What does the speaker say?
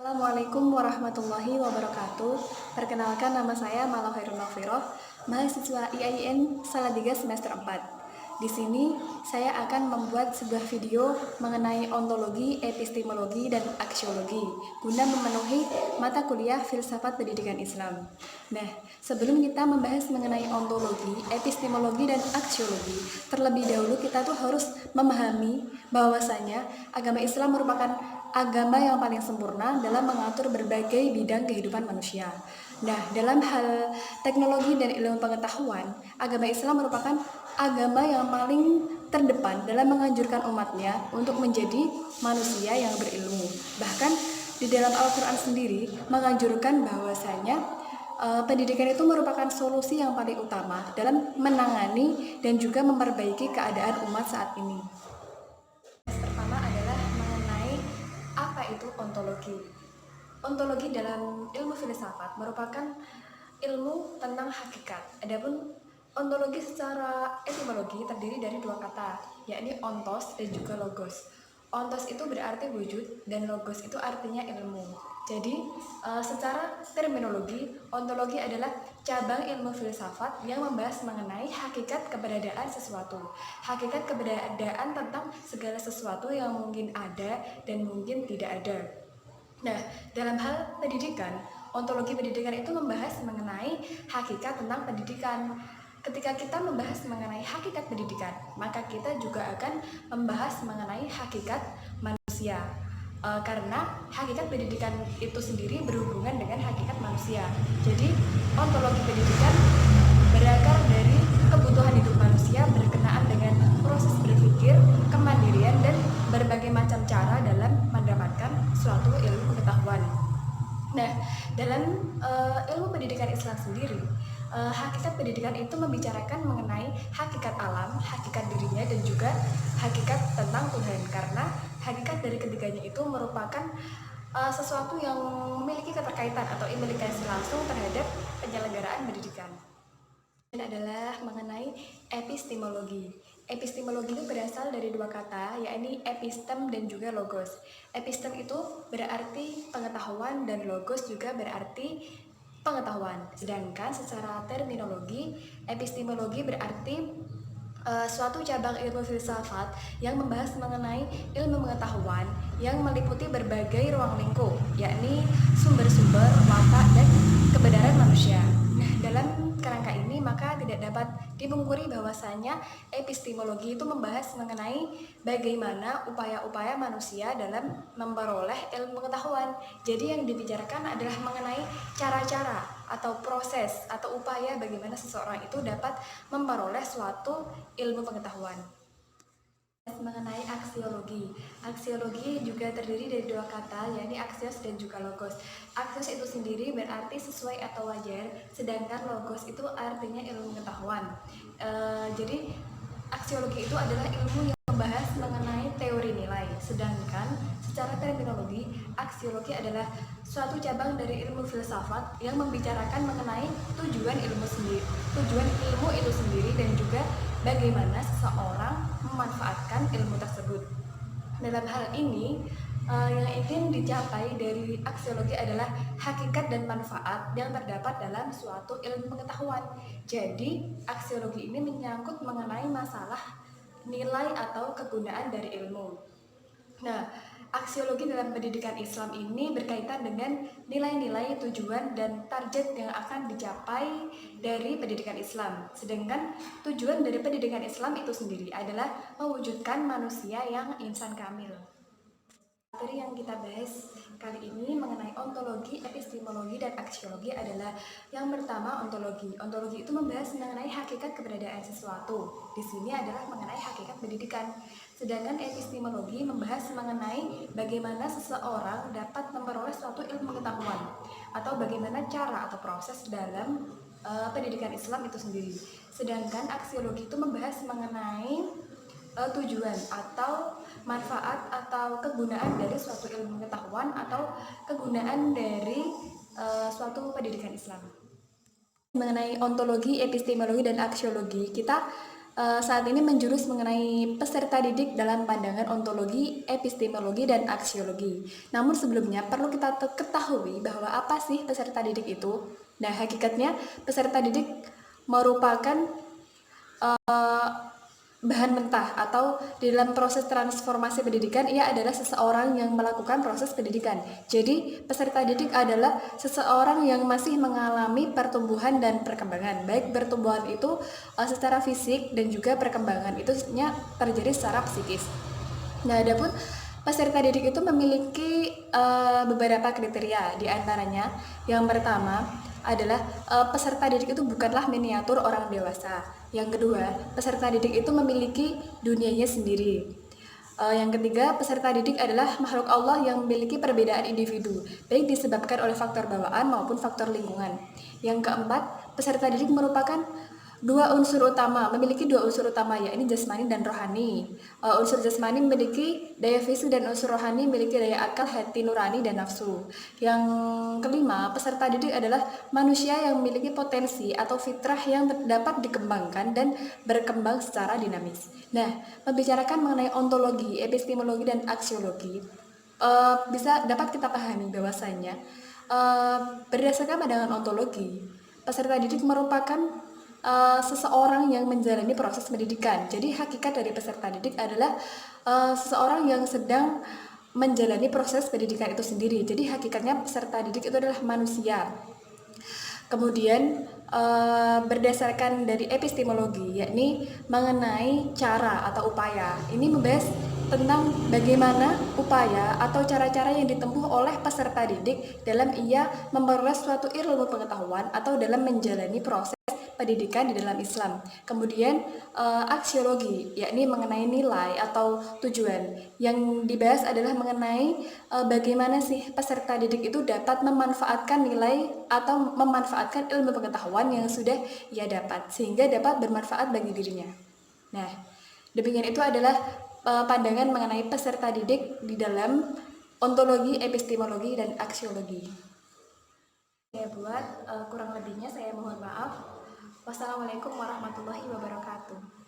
Assalamualaikum warahmatullahi wabarakatuh. Perkenalkan, nama saya Malau Hairun Nafiroh, mahasiswa IAIN Salatiga semester 4. Di sini saya akan membuat sebuah video mengenai ontologi, epistemologi, dan aksiologi guna memenuhi mata kuliah filsafat pendidikan Islam. Nah, sebelum kita membahas mengenai ontologi, epistemologi, dan aksiologi, terlebih dahulu kita tuh harus memahami bahwasanya agama Islam merupakan agama yang paling sempurna dalam mengatur berbagai bidang kehidupan manusia. Nah, dalam hal teknologi dan ilmu pengetahuan, agama Islam merupakan agama yang paling terdepan dalam menganjurkan umatnya untuk menjadi manusia yang berilmu. Bahkan di dalam Al-Quran sendiri menganjurkan bahwasanya pendidikan itu merupakan solusi yang paling utama dalam menangani dan juga memperbaiki keadaan umat saat ini. Pertama adalah mengenai apa itu ontologi. Ontologi dalam ilmu filsafat merupakan ilmu tentang hakikat. Adapun ontologi secara etimologi terdiri dari dua kata, yakni ontos dan juga logos. Ontos itu berarti wujud dan logos itu artinya ilmu. Jadi, secara terminologi, ontologi adalah cabang ilmu filsafat yang membahas mengenai hakikat keberadaan sesuatu. Hakikat keberadaan tentang segala sesuatu yang mungkin ada dan mungkin tidak ada. Nah, dalam hal pendidikan, ontologi pendidikan itu membahas mengenai hakikat tentang pendidikan. Ketika kita membahas mengenai hakikat pendidikan, maka kita juga akan membahas mengenai hakikat manusia. Karena hakikat pendidikan itu sendiri berhubungan dengan hakikat manusia. Jadi, ontologi pendidikan berakar dari kebutuhan hidup manusia berkenaan dengan proses berpikir, kemandirian, dan berbagai macam cara dalam mendapatkan suatu ilmu pengetahuan. Nah, dalam ilmu pendidikan Islam sendiri, hakikat pendidikan itu membicarakan mengenai hakikat alam, hakikat dirinya, dan juga hakikat tentang Tuhan. Karena hakikat dari ketiganya itu merupakan sesuatu yang memiliki keterkaitan atau implikasi langsung terhadap penyelenggaraan pendidikan. Dan adalah mengenai epistemologi. Epistemologi itu berasal dari dua kata, yakni epistem dan juga logos. Epistem itu berarti pengetahuan dan logos juga berarti pengetahuan. Sedangkan secara terminologi, epistemologi berarti suatu cabang ilmu filsafat yang membahas mengenai ilmu pengetahuan yang meliputi berbagai ruang lingkup, yakni sumber-sumber, watak, dan kebenaran manusia. Nah, dalam kerangka ini maka tidak dapat dipungkiri bahwasanya epistemologi itu membahas mengenai bagaimana upaya-upaya manusia dalam memperoleh ilmu pengetahuan. Jadi yang dibicarakan adalah mengenai cara-cara atau proses atau upaya bagaimana seseorang itu dapat memperoleh suatu ilmu pengetahuan. Mengenai aksiologi. Aksiologi juga terdiri dari dua kata, yakni aksios dan juga logos. Aksios itu sendiri berarti sesuai atau wajar, sedangkan logos itu artinya ilmu pengetahuan. Jadi aksiologi itu adalah ilmu yang membahas mengenai teori nilai, sedangkan secara terminologi, aksiologi adalah suatu cabang dari ilmu filsafat yang membicarakan mengenai tujuan ilmu itu sendiri dan juga bagaimana seseorang memanfaatkan ilmu tersebut. Dalam hal ini, yang ingin dicapai dari aksiologi adalah hakikat dan manfaat yang terdapat dalam suatu ilmu pengetahuan. Jadi, aksiologi ini menyangkut mengenai masalah nilai atau kegunaan dari ilmu. Nah, aksiologi dalam pendidikan Islam ini berkaitan dengan nilai-nilai, tujuan, dan target yang akan dicapai dari pendidikan Islam. Sedangkan tujuan dari pendidikan Islam itu sendiri adalah mewujudkan manusia yang insan kamil. Materi yang kita bahas kali ini mengenai ontologi, epistemologi, dan aksiologi adalah yang pertama ontologi. Ontologi itu membahas mengenai hakikat keberadaan sesuatu. Di sini adalah mengenai hakikat pendidikan. Sedangkan epistemologi membahas mengenai bagaimana seseorang dapat memperoleh suatu ilmu pengetahuan atau bagaimana cara atau proses dalam pendidikan Islam itu sendiri. Sedangkan aksiologi itu membahas mengenai tujuan atau manfaat atau kegunaan dari suatu ilmu pengetahuan atau kegunaan dari suatu pendidikan Islam. Mengenai ontologi, epistemologi, dan aksiologi, kita saat ini menjurus mengenai peserta didik dalam pandangan ontologi, epistemologi, dan aksiologi. Namun sebelumnya perlu kita ketahui bahwa apa sih peserta didik itu? Nah, hakikatnya peserta didik merupakan bahan mentah atau di dalam proses transformasi pendidikan ia adalah seseorang yang melakukan proses pendidikan. Jadi peserta didik adalah seseorang yang masih mengalami pertumbuhan dan perkembangan. Baik pertumbuhan itu secara fisik dan juga perkembangan itu terjadi secara psikis. Nah, adapun peserta didik itu memiliki beberapa kriteria, di antaranya yang pertama adalah peserta didik itu bukanlah miniatur orang dewasa. Yang kedua, peserta didik itu memiliki dunianya sendiri. Yang ketiga, peserta didik adalah makhluk Allah yang memiliki perbedaan individu, baik disebabkan oleh faktor bawaan maupun faktor lingkungan. Yang keempat, peserta didik merupakan memiliki dua unsur utama, yakni jasmani dan rohani. Unsur jasmani memiliki daya fisik dan unsur rohani memiliki daya akal, hati nurani, dan nafsu. Yang kelima, peserta didik adalah manusia yang memiliki potensi atau fitrah yang dapat dikembangkan dan berkembang secara dinamis. Nah, membicarakan mengenai ontologi, epistemologi, dan aksiologi, dapat kita pahami bahwasanya berdasarkan pandangan ontologi, peserta didik merupakan seseorang yang menjalani proses pendidikan. Jadi hakikat dari peserta didik adalah seseorang yang sedang menjalani proses pendidikan itu sendiri. Jadi hakikatnya peserta didik itu adalah manusia. Kemudian berdasarkan dari epistemologi, yakni mengenai cara atau upaya. Ini membahas tentang bagaimana upaya atau cara-cara yang ditempuh oleh peserta didik dalam ia memperoleh suatu ilmu pengetahuan atau dalam menjalani proses pendidikan di dalam Islam. Kemudian aksiologi, yakni mengenai nilai atau tujuan. Yang dibahas adalah mengenai bagaimana sih peserta didik itu dapat memanfaatkan nilai atau memanfaatkan ilmu pengetahuan yang sudah ia dapat sehingga dapat bermanfaat bagi dirinya. Nah, demikian itu adalah pandangan mengenai peserta didik di dalam ontologi, epistemologi, dan aksiologi. Saya buat kurang lebihnya saya mohon maaf. Wassalamualaikum warahmatullahi wabarakatuh.